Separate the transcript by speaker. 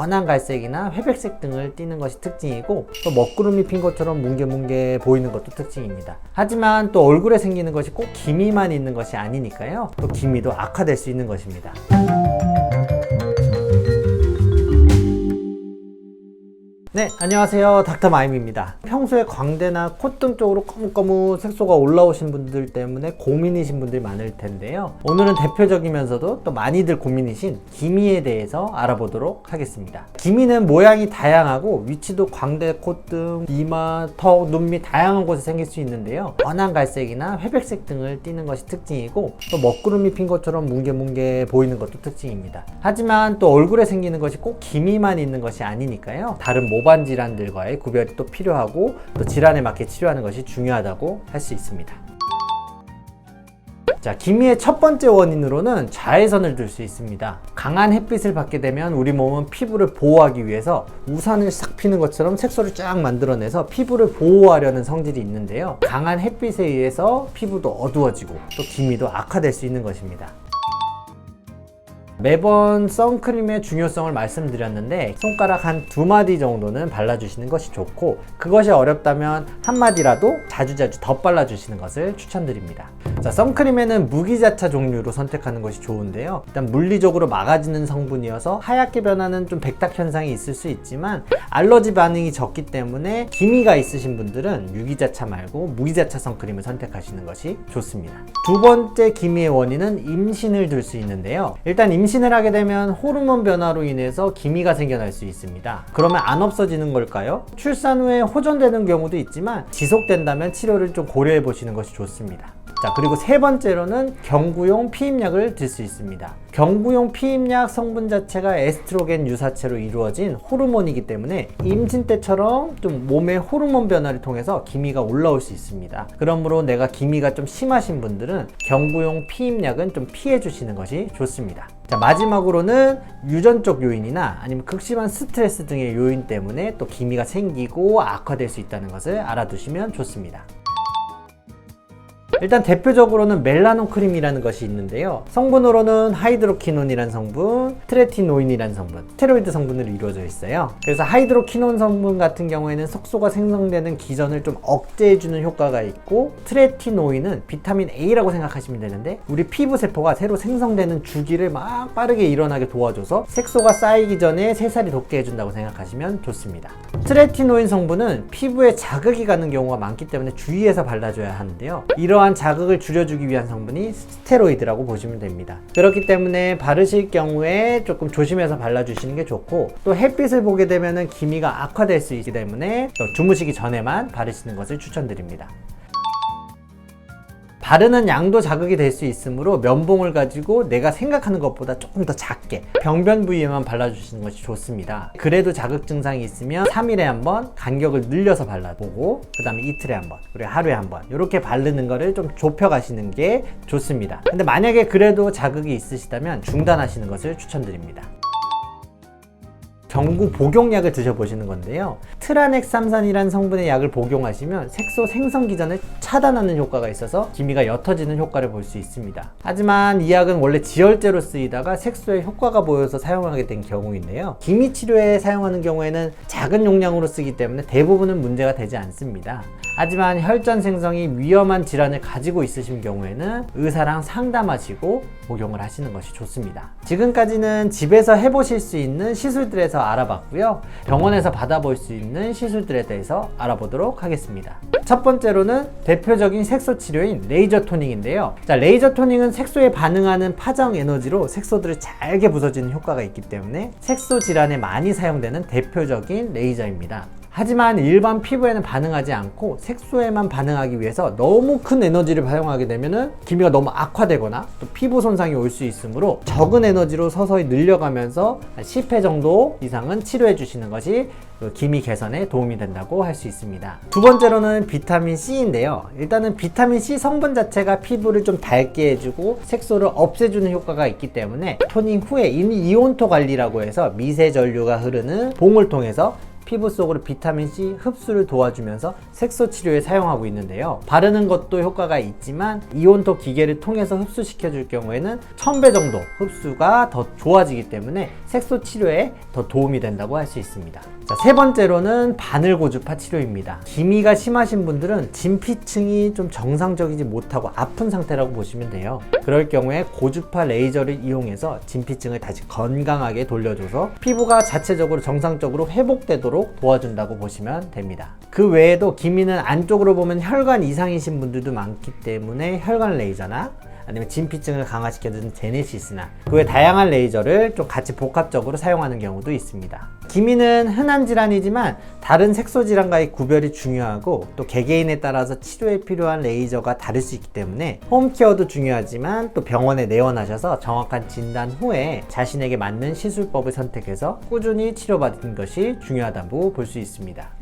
Speaker 1: 연한 갈색이나 회백색 등을 띠는 것이 특징이고, 또 먹구름이 핀 것처럼 뭉게뭉게 보이는 것도 특징입니다. 하지만 또 얼굴에 생기는 것이 꼭 기미만 있는 것이 아니니까요, 또 기미도 악화될 수 있는 것입니다. 네, 안녕하세요. 닥터마임입니다. 평소에 광대나 콧등 쪽으로 거뭇거뭇 색소가 올라오신 분들 때문에 고민이신 분들이 많을 텐데요. 오늘은 대표적이면서도 또 많이들 고민이신 기미에 대해서 알아보도록 하겠습니다. 기미는 모양이 다양하고 위치도 광대, 콧등, 이마, 턱, 눈 및 다양한 곳에 생길 수 있는데요. 연한 갈색이나 회백색 등을 띠는 것이 특징이고, 또 먹구름이 핀 것처럼 뭉게뭉게 보이는 것도 특징입니다. 하지만 또 얼굴에 생기는 것이 꼭 기미만 있는 것이 아니니까요, 다른 모반 질환들과의 구별이 또 필요하고, 또 질환에 맞게 치료하는 것이 중요하다고 할 수 있습니다. 자, 기미의 첫 번째 원인으로는 자외선을 들 수 있습니다. 강한 햇빛을 받게 되면 우리 몸은 피부를 보호하기 위해서 우산을 싹 피는 것처럼 색소를 쫙 만들어내서 피부를 보호하려는 성질이 있는데요. 강한 햇빛에 의해서 피부도 어두워지고 또 기미도 악화될 수 있는 것입니다. 매번 선크림의 중요성을 말씀드렸는데, 손가락 한 2마디 정도는 발라주시는 것이 좋고, 그것이 어렵다면 한 마디라도 자주자주 덧발라 주시는 것을 추천드립니다. 자, 선크림에는 무기자차 종류로 선택하는 것이 좋은데요, 일단 물리적으로 막아지는 성분이어서 하얗게 변하는 좀 백탁 현상이 있을 수 있지만, 알러지 반응이 적기 때문에 기미가 있으신 분들은 유기자차 말고 무기자차 선크림을 선택하시는 것이 좋습니다. 두 번째 기미의 원인은 임신을 들 수 있는데요, 일단 임신을 하게 되면 호르몬 변화로 인해서 기미가 생겨날 수 있습니다. 그러면 안 없어지는 걸까요? 출산 후에 호전되는 경우도 있지만 지속된다면 치료를 좀 고려해 보시는 것이 좋습니다. 자, 그리고 세 번째로는 경구용 피임약을 들 수 있습니다. 경구용 피임약 성분 자체가 에스트로겐 유사체로 이루어진 호르몬이기 때문에 임신 때처럼 좀 몸의 호르몬 변화를 통해서 기미가 올라올 수 있습니다. 그러므로 내가 기미가 좀 심하신 분들은 경구용 피임약은 좀 피해 주시는 것이 좋습니다. 자, 마지막으로는 유전적 요인이나 아니면 극심한 스트레스 등의 요인 때문에 또 기미가 생기고 악화될 수 있다는 것을 알아두시면 좋습니다. 일단 대표적으로는 멜라논 크림이라는 것이 있는데요, 성분으로는 하이드로키논이라는 성분, 트레티노인이라는 성분, 스테로이드 성분으로 이루어져 있어요. 그래서 하이드로키논 성분 같은 경우에는 색소가 생성되는 기전을 좀 억제해주는 효과가 있고, 트레티노인은 비타민 A라고 생각하시면 되는데, 우리 피부 세포가 새로 생성되는 주기를 막 빠르게 일어나게 도와줘서 색소가 쌓이기 전에 새살이 돋게 해준다고 생각하시면 좋습니다. 트레티노인 성분은 피부에 자극이 가는 경우가 많기 때문에 주의해서 발라줘야 하는데요, 이러한 자극을 줄여주기 위한 성분이 스테로이드라고 보시면 됩니다. 그렇기 때문에 바르실 경우에 조금 조심해서 발라주시는 게 좋고, 또 햇빛을 보게 되면 기미가 악화될 수 있기 때문에 또 주무시기 전에만 바르시는 것을 추천드립니다. 바르는 양도 자극이 될 수 있으므로 면봉을 가지고 내가 생각하는 것보다 조금 더 작게 병변 부위에만 발라주시는 것이 좋습니다. 그래도 자극 증상이 있으면 3일에 한번 간격을 늘려서 발라보고, 그 다음에 이틀에 한번, 그리고 하루에 한번 이렇게 바르는 거를 좀 좁혀가시는 게 좋습니다. 근데 만약에 그래도 자극이 있으시다면 중단하시는 것을 추천드립니다. 경구 복용약을 드셔보시는 건데요, 트라넥삼산이라는 성분의 약을 복용하시면 색소 생성 기전을 차단하는 효과가 있어서 기미가 옅어지는 효과를 볼 수 있습니다. 하지만 이 약은 원래 지혈제로 쓰이다가 색소에 효과가 보여서 사용하게 된 경우인데요, 기미 치료에 사용하는 경우에는 작은 용량으로 쓰기 때문에 대부분은 문제가 되지 않습니다. 하지만 혈전 생성이 위험한 질환을 가지고 있으신 경우에는 의사랑 상담하시고 복용을 하시는 것이 좋습니다. 지금까지는 집에서 해보실 수 있는 시술들에서 알아봤고요, 병원에서 받아볼 수 있는 시술들에 대해서 알아보도록 하겠습니다. 첫 번째로는 대표적인 색소 치료인 레이저 토닝인데요, 자, 레이저 토닝은 색소에 반응하는 파장 에너지로 색소들을 잘게 부서지는 효과가 있기 때문에 색소 질환에 많이 사용되는 대표적인 레이저입니다. 하지만 일반 피부에는 반응하지 않고 색소에만 반응하기 위해서 너무 큰 에너지를 사용하게 되면 기미가 너무 악화되거나 또 피부 손상이 올 수 있으므로 적은 에너지로 서서히 늘려가면서 10회 정도 이상은 치료해 주시는 것이 기미 개선에 도움이 된다고 할 수 있습니다. 두 번째로는 비타민 C인데요, 일단은 비타민 C 성분 자체가 피부를 좀 밝게 해주고 색소를 없애주는 효과가 있기 때문에 토닝 후에 이온토 관리라고 해서 미세 전류가 흐르는 봉을 통해서 피부 속으로 비타민C 흡수를 도와주면서 색소 치료에 사용하고 있는데요. 바르는 것도 효과가 있지만 이온토 기계를 통해서 흡수시켜 줄 경우에는 1000배 정도 흡수가 더 좋아지기 때문에 색소 치료에 더 도움이 된다고 할 수 있습니다. 자, 세 번째로는 바늘 고주파 치료입니다. 기미가 심하신 분들은 진피층이 좀 정상적이지 못하고 아픈 상태라고 보시면 돼요. 그럴 경우에 고주파 레이저를 이용해서 진피층을 다시 건강하게 돌려줘서 피부가 자체적으로 정상적으로 회복되도록 도와준다고 보시면 됩니다. 그 외에도 기미는 안쪽으로 보면 혈관 이상이신 분들도 많기 때문에 혈관 레이저나 아니면 진피층을 강화시켜주는 제네시스나 그 외 다양한 레이저를 좀 같이 복합적으로 사용하는 경우도 있습니다. 기미는 흔한 질환이지만 다른 색소 질환과의 구별이 중요하고 또 개개인에 따라서 치료에 필요한 레이저가 다를 수 있기 때문에 홈케어도 중요하지만 또 병원에 내원하셔서 정확한 진단 후에 자신에게 맞는 시술법을 선택해서 꾸준히 치료받는 것이 중요하다고 볼 수 있습니다.